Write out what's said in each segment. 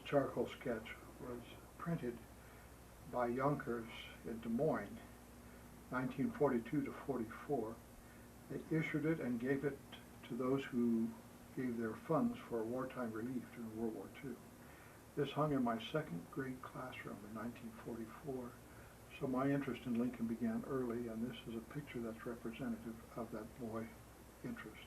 charcoal sketch was printed by Yonkers in Des Moines, 1942 to 44. They issued it and gave it to those who gave their funds for wartime relief during World War II. This hung in my second grade classroom in 1944, so my interest in Lincoln began early, and this is a picture that's representative of that boy interest.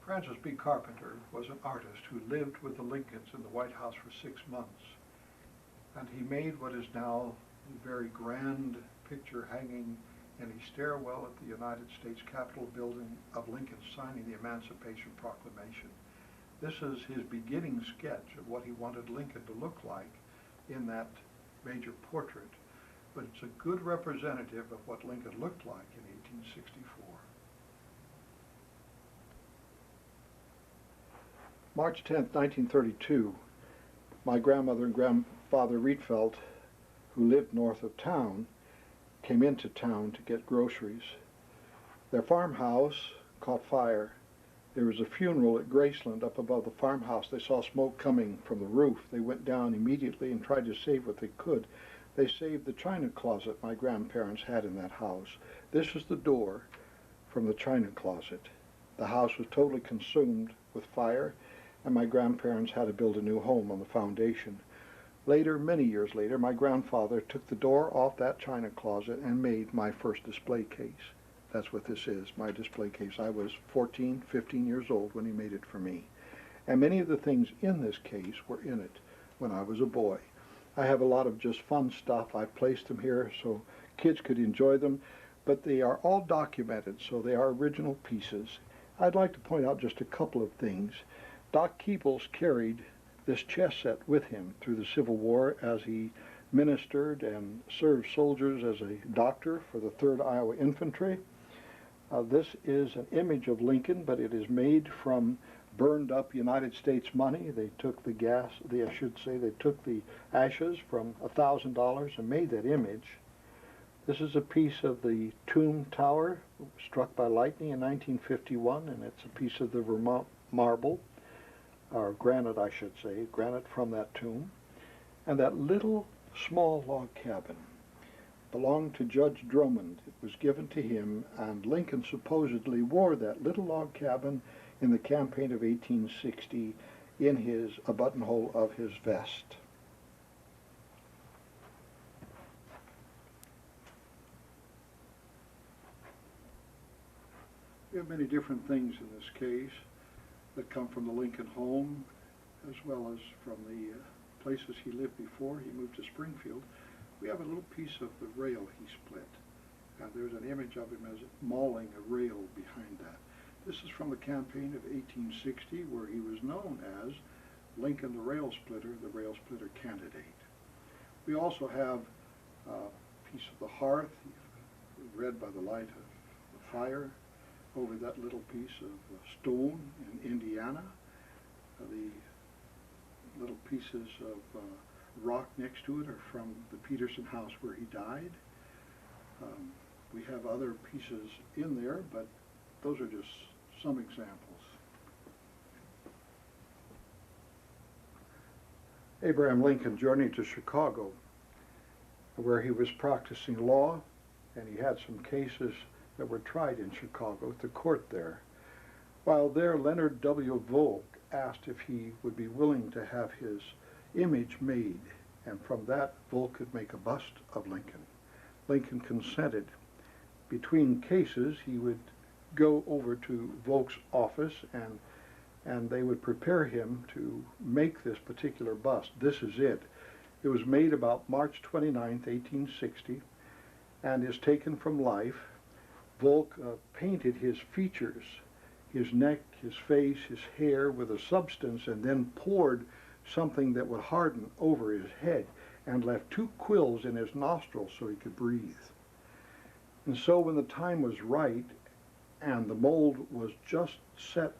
Francis B. Carpenter was an artist who lived with the Lincolns in the White House for 6 months, and he made what is now a very grand picture hanging in a stairwell at the United States Capitol building of Lincoln signing the Emancipation Proclamation. This is his beginning sketch of what he wanted Lincoln to look like in that major portrait, but it's a good representative of what Lincoln looked like in 1864. March 10th, 1932, my grandmother and grandfather Rietveld, who lived north of town, came into town to get groceries. Their farmhouse caught fire. There was a funeral at Graceland up above the farmhouse. They saw smoke coming from the roof. They went down immediately and tried to save what they could. They saved the china closet my grandparents had in that house. This is the door from the china closet. The house was totally consumed with fire, and my grandparents had to build a new home on the foundation. Later, many years later, my grandfather took the door off that china closet and made my first display case. That's what this is, my display case. I was 14, 15 years old when he made it for me. And many of the things in this case were in it when I was a boy. I have a lot of just fun stuff. I placed them here so kids could enjoy them, but they are all documented, so they are original pieces. I'd like to point out just a couple of things. Doc Keebles carried this chess set with him through the Civil War as he ministered and served soldiers as a doctor for the 3rd Iowa Infantry. This is an image of Lincoln, but it is made from burned up United States money. They took the they took the ashes from $1,000 and made that image. This is a piece of the tomb tower struck by lightning in 1951, and it's a piece of the Vermont marble, or granite I should say, granite from that tomb. And that little small log cabin belonged to Judge Drummond. It was given to him, and Lincoln supposedly wore that little log cabin in the campaign of 1860 in a buttonhole of his vest. We have many different things in this case that come from the Lincoln home, as well as from the places he lived before he moved to Springfield. We have a little piece of the rail he split, and there's an image of him as mauling a rail behind that. This is from the campaign of 1860, where he was known as Lincoln the rail splitter candidate. We also have a piece of the hearth, read by the light of the fire, over that little piece of stone in Indiana. The little pieces of rock next to it are from the Peterson house where he died. We have other pieces in there, but those are just some examples. Abraham Lincoln journeyed to Chicago, where he was practicing law, and he had some cases that were tried in Chicago at the court there. While there, Leonard W. Volk asked if he would be willing to have his image made, and from that Volk could make a bust of Lincoln. Lincoln consented. Between cases, he would go over to Volk's office, and they would prepare him to make this particular bust. This is it. It was made about March 29th, 1860, and is taken from life. Volk painted his features, his neck, his face, his hair with a substance, and then poured something that would harden over his head and left 2 quills in his nostrils so he could breathe. And so when the time was right and the mold was just set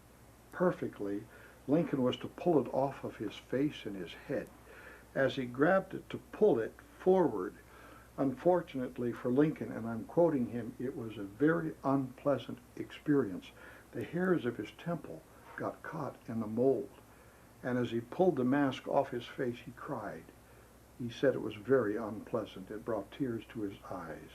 perfectly, Lincoln was to pull it off of his face and his head. As he grabbed it to pull it forward, unfortunately for Lincoln, and I'm quoting him, it was a very unpleasant experience. The hairs of his temple got caught in the mold. And as he pulled the mask off his face, he cried. He said it was very unpleasant. It brought tears to his eyes.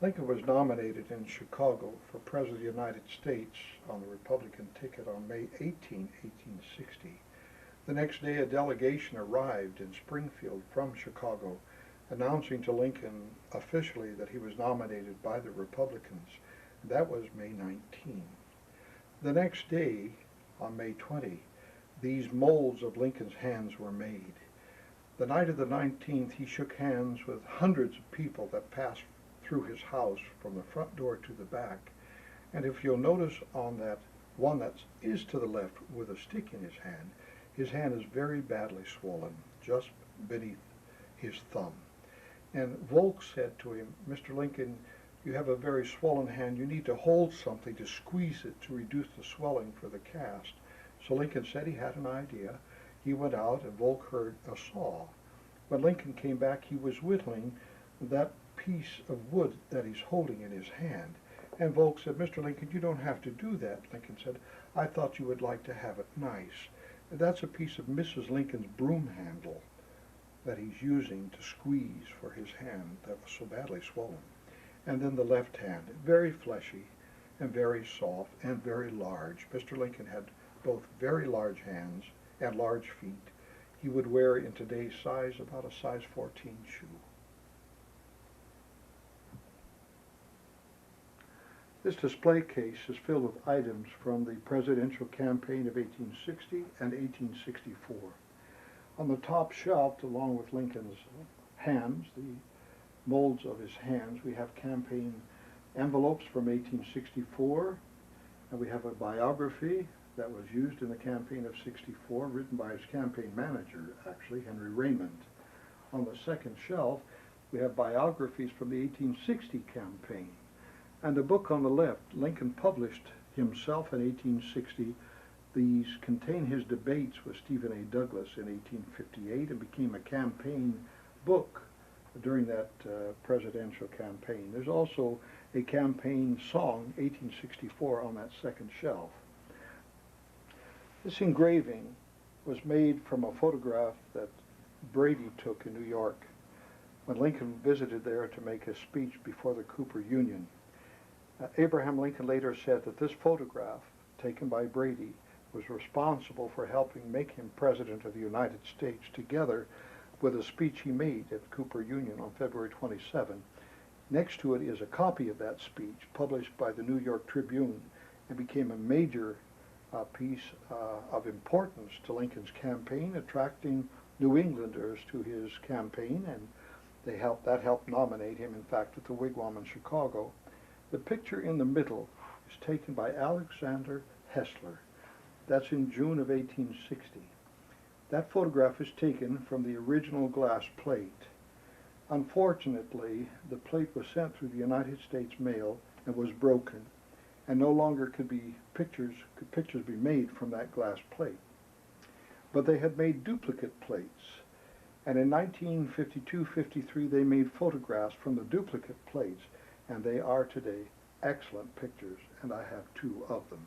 Lincoln was nominated in Chicago for President of the United States on the Republican ticket on May 18, 1860. The next day, a delegation arrived in Springfield from Chicago, announcing to Lincoln officially that he was nominated by the Republicans. That was May 19. The next day, on May 20, these molds of Lincoln's hands were made. The night of the 19th, he shook hands with hundreds of people that passed through his house from the front door to the back. And if you'll notice on that one that is to the left with a stick in his hand is very badly swollen, just beneath his thumb. And Volk said to him, "Mr. Lincoln, you have a very swollen hand. You need to hold something to squeeze it to reduce the swelling for the cast." So Lincoln said he had an idea. He went out and Volk heard a saw. When Lincoln came back, he was whittling that piece of wood that he's holding in his hand. And Volk said, "Mr. Lincoln, you don't have to do that." Lincoln said, "I thought you would like to have it nice." And that's a piece of Mrs. Lincoln's broom handle that he's using to squeeze for his hand that was so badly swollen. And then the left hand, very fleshy and very soft and very large. Mr. Lincoln had both very large hands and large feet. He would wear in today's size about a size 14 shoe. This display case is filled with items from the presidential campaign of 1860 and 1864. On the top shelf, along with Lincoln's hands, the molds of his hands, we have campaign envelopes from 1864, and we have a biography that was used in the campaign of 64, written by his campaign manager, actually, Henry Raymond. On the second shelf, we have biographies from the 1860 campaign. And a book on the left, Lincoln published himself in 1860. These contain his debates with Stephen A. Douglas in 1858 and became a campaign book during that presidential campaign. There's also a campaign song, 1864, on that second shelf. This engraving was made from a photograph that Brady took in New York when Lincoln visited there to make a speech before the Cooper Union. Abraham Lincoln later said that this photograph, taken by Brady, was responsible for helping make him President of the United States, together with a speech he made at Cooper Union on February 27. Next to it is a copy of that speech published by the New York Tribune and became a major piece of importance to Lincoln's campaign, attracting New Englanders to his campaign, and that helped nominate him, in fact, at the Wigwam in Chicago. The picture in the middle is taken by Alexander Hessler. That's in June of 1860. That photograph is taken from the original glass plate. Unfortunately, the plate was sent through the United States mail and was broken, and no longer could pictures be made from that glass plate. But they had made duplicate plates, and in 1952-53 they made photographs from the duplicate plates, and they are today excellent pictures, and I have two of them.